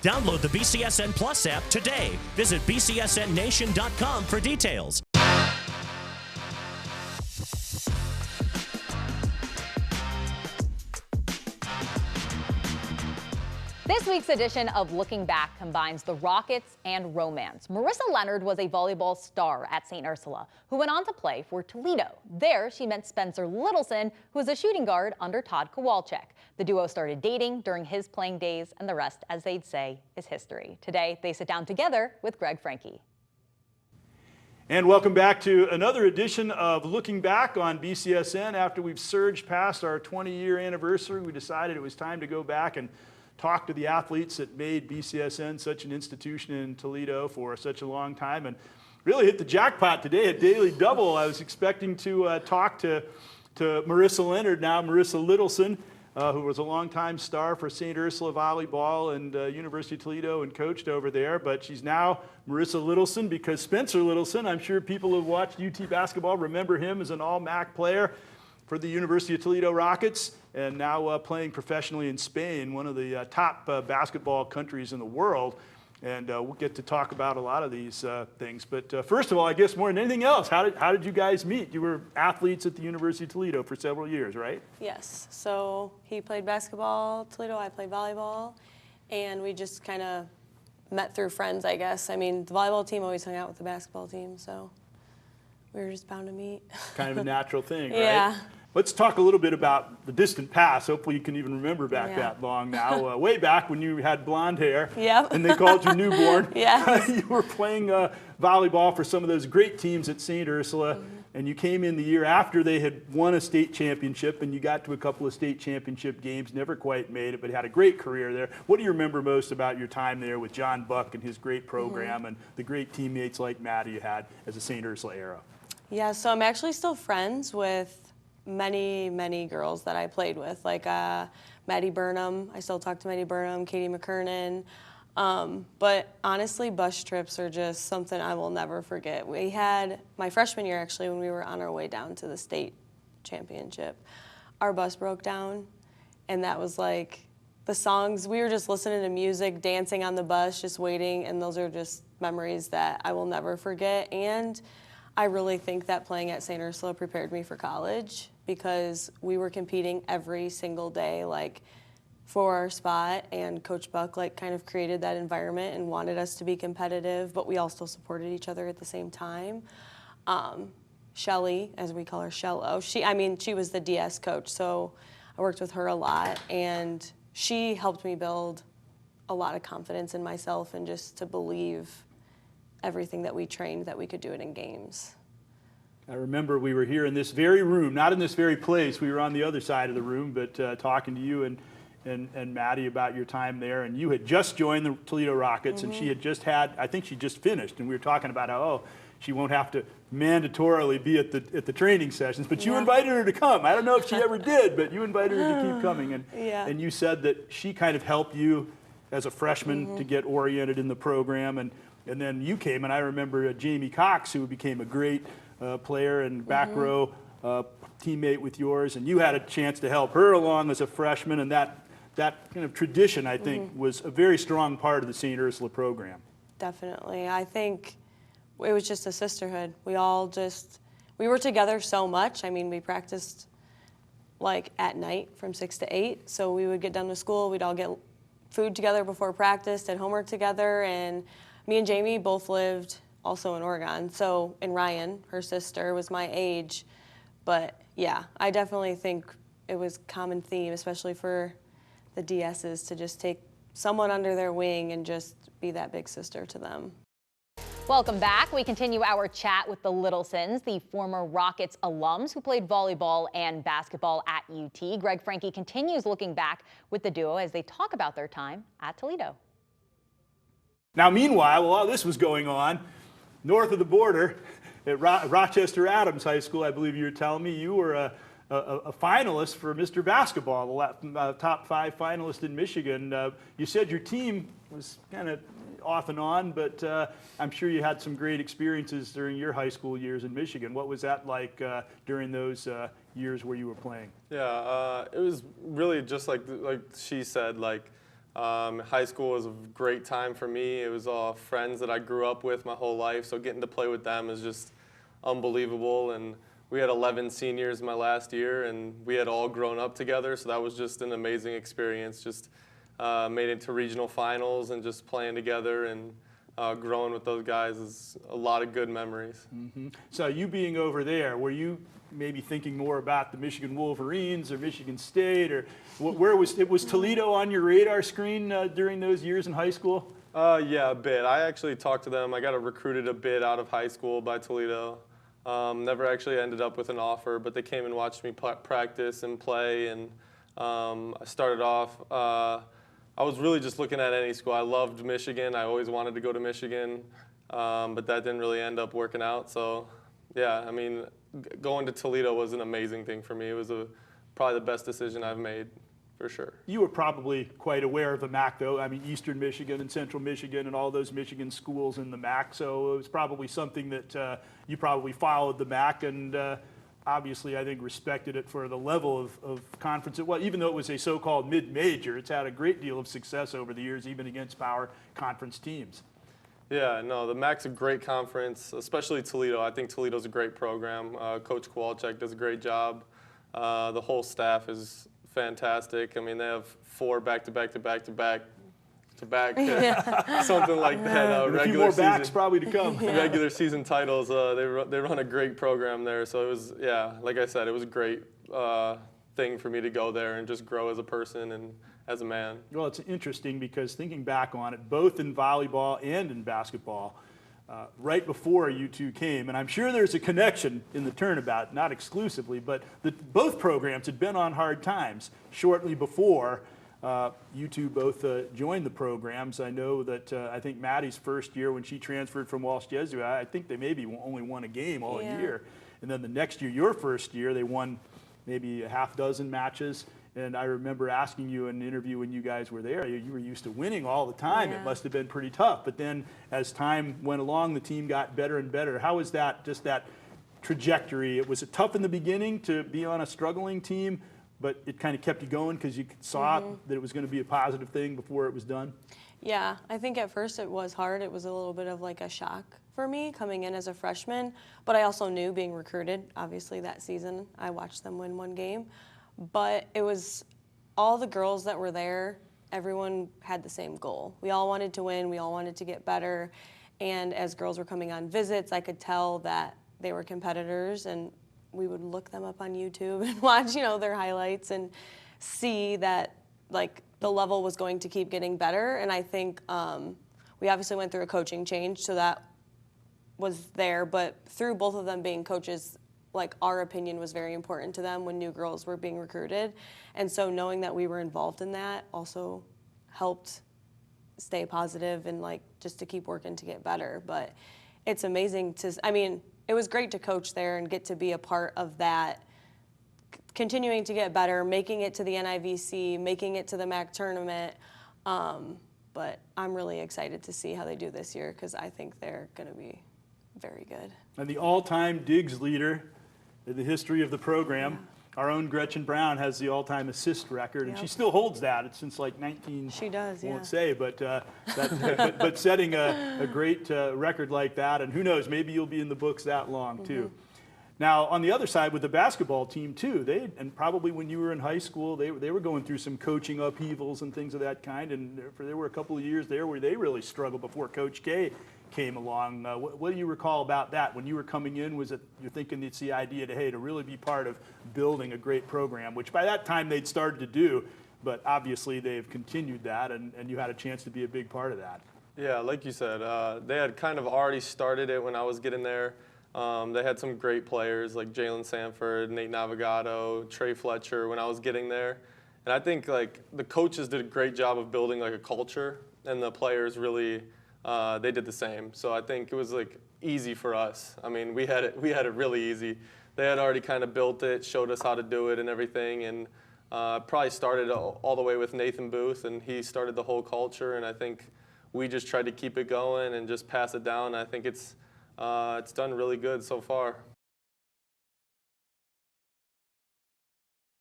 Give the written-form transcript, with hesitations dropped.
Download the BCSN Plus app today. Visit bcsnnation.com for details. This week's edition of Looking Back combines the Rockets and romance. Maurissa Leonard was a volleyball star at St. Ursula, who went on to play for Toledo. There, she met Spencer Littleson, who was a shooting guard under Todd Kowalczyk. The duo started dating during his playing days, and the rest, as they'd say, is history. Today, they sit down together with Greg Franke. And welcome back to another edition of Looking Back on BCSN. After we've surged past our 20-year anniversary, we decided it was time to go back and talk to the athletes that made BCSN such an institution in Toledo for such a long time, and really hit the jackpot today at Daily Double. I was expecting to talk to Maurissa Leonard, now Maurissa Littleson, who was a longtime star for St. Ursula Volleyball and University of Toledo and coached over there, but she's now Maurissa Littleson because Spencer Littleson, I'm sure people who have watched UT basketball remember him as an all-MAC player for the University of Toledo Rockets, and now playing professionally in Spain, one of the top basketball countries in the world. And we'll get to talk about a lot of these things. But first of all, I guess more than anything else, how did you guys meet? You were athletes at the University of Toledo for several years, right? Yes. So he played basketball at Toledo, I played volleyball, and we just kind of met through friends, I guess. I mean, the volleyball team always hung out with the basketball team, so we were just bound to meet. Kind of a natural thing, right? Yeah. Let's talk a little bit about the distant past. Hopefully you can even remember back that long now. Way back when you had blonde hair and they called you newborn. You were playing volleyball for some of those great teams at St. Ursula, and you came in the year after they had won a state championship, and you got to a couple of state championship games, never quite made it, but had a great career there. What do you remember most about your time there with John Buck and his great program and the great teammates like Maddie you had as a St. Ursula era? Yeah, so I'm actually still friends with many girls that I played with, like Maddie Burnham. I still talk to Maddie Burnham, Katie McKernan. But honestly, bus trips are just something I will never forget. We had, my freshman year actually, when we were on our way down to the state championship, our bus broke down, and that was like the songs, we were just listening to music, dancing on the bus, just waiting, and those are just memories that I will never forget. And I really think that playing at St. Ursula prepared me for college, because we were competing every single day, like, for our spot, and Coach Buck, like, kind of created that environment and wanted us to be competitive, but we all still supported each other at the same time. Shelly, as we call her, Shello, she was the DS coach, so I worked with her a lot, and she helped me build a lot of confidence in myself and just to believe everything that we trained that we could do it in games. I remember we were here in this very room, not in this very place. We were on the other side of the room, but talking to you and Maddie about your time there. And you had just joined the Toledo Rockets, and she had just had, I think she just finished. And we were talking about how, she won't have to mandatorily be at the training sessions, but you invited her to come. I don't know if she ever did, but you invited her to keep coming. And you said that she kind of helped you as a freshman to get oriented in the program. And then you came, and I remember Jamie Cox, who became a great player and back row teammate with yours, and you had a chance to help her along as a freshman, and that kind of tradition, I think, was a very strong part of the St. Ursula program. Definitely. I think it was just a sisterhood. We were together so much. I mean, we practiced like at night from 6 to 8, so we would get done with school, we'd all get food together before practice, did homework together, and me and Jamie both lived also in Oregon. So, and Ryan, her sister, was my age. But yeah, I definitely think it was a common theme, especially for the DSs, to just take someone under their wing and just be that big sister to them. Welcome back. We continue our chat with the Littlesons, the former Rockets alums who played volleyball and basketball at UT. Greg Franke continues looking back with the duo as they talk about their time at Toledo. Now, meanwhile, while all this was going on, north of the border at Rochester Adams High School, I believe you were telling me, you were a finalist for Mr. Basketball, the top 5 finalist in Michigan. You said your team was kind of off and on, but I'm sure you had some great experiences during your high school years in Michigan. What was that like during those years where you were playing? Yeah, it was really just like she said, like High school was a great time for me. It was all friends that I grew up with my whole life, so getting to play with them is just unbelievable. And we had 11 seniors my last year, and we had all grown up together, so that was just an amazing experience. Just made it to regional finals and just playing together and growing with those guys is a lot of good memories. Mm-hmm. So you being over there, were you maybe thinking more about the Michigan Wolverines or Michigan State, or where was Toledo on your radar screen during those years in high school? Yeah, a bit. I actually talked to them. I got recruited a bit out of high school by Toledo. Never actually ended up with an offer, but they came and watched me practice and play, and I started off. I was really just looking at any school. I loved Michigan. I always wanted to go to Michigan, but that didn't really end up working out. So, yeah, I mean, going to Toledo was an amazing thing for me. It was probably the best decision I've made, for sure. You were probably quite aware of the MAC, though. I mean, Eastern Michigan and Central Michigan and all those Michigan schools in the MAC. So it was probably something that you probably followed the MAC and obviously, I think, respected it for the level of conference it was. Even though it was a so-called mid-major, it's had a great deal of success over the years, even against power conference teams. Yeah, no, the MAC's a great conference, especially Toledo. I think Toledo's a great program. Coach Kowalczyk does a great job. The whole staff is fantastic. I mean, they have 4 back-to-back, something like that. A few more backs probably to come. Regular season titles. They run a great program there. So it was, yeah, like I said, it was a great thing for me to go there and just grow as a person and as a man. Well, it's interesting because thinking back on it, both in volleyball and in basketball, right before you two came, and I'm sure there's a connection in the turnabout, not exclusively, but both programs had been on hard times shortly before. You two both joined the programs. I know that I think Maddie's first year when she transferred from Walsh Jesuit, I think they maybe only won a game all year. And then the next year, your first year, they won maybe a half dozen matches. And I remember asking you in an interview when you guys were there, you were used to winning all the time. Yeah. It must have been pretty tough. But then as time went along, the team got better and better. How was that, just that trajectory? Was it tough in the beginning to be on a struggling team, but it kind of kept you going because you saw that it was going to be a positive thing before it was done? Yeah, I think at first it was hard. It was a little bit of like a shock for me coming in as a freshman, but I also knew being recruited, obviously that season, I watched them win 1 game. But it was all the girls that were there, everyone had the same goal. We all wanted to win, we all wanted to get better, and as girls were coming on visits, I could tell that they were competitors, and we would look them up on YouTube and watch, their highlights and see that like the level was going to keep getting better. And I think we obviously went through a coaching change, so that was there. But through both of them being coaches, like our opinion was very important to them when new girls were being recruited. And so knowing that we were involved in that also helped stay positive and like just to keep working to get better. But it's amazing it was great to coach there and get to be a part of that, continuing to get better, making it to the NIVC, making it to the MAC tournament. But I'm really excited to see how they do this year because I think they're going to be very good. And the all-time digs leader in the history of the program, our own Gretchen Brown has the all-time assist record, and she still holds that. It's since like 19. She does, yeah. Won't say, but but setting a great record like that, and who knows, maybe you'll be in the books that long too. Now, on the other side, with the basketball team too, and probably when you were in high school, they were going through some coaching upheavals and things of that kind, and there were a couple of years there where they really struggled before Coach K came along. What do you recall about that? When you were coming in, was it you're thinking it's the idea to really be part of building a great program, which by that time they'd started to do, but obviously they've continued that, and you had a chance to be a big part of that. Yeah, like you said, they had kind of already started it when I was getting there. They had some great players like Jalen Sanford, Nate Navigato, Trey Fletcher when I was getting there. And I think like the coaches did a great job of building like a culture, and the players really they did the same. So I think it was like easy for us. I mean, we had it really easy. They had already kind of built it, showed us how to do it and everything, and probably started all the way with Nathan Booth, and he started the whole culture. And I think we just tried to keep it going and just pass it down. I think it's done really good so far.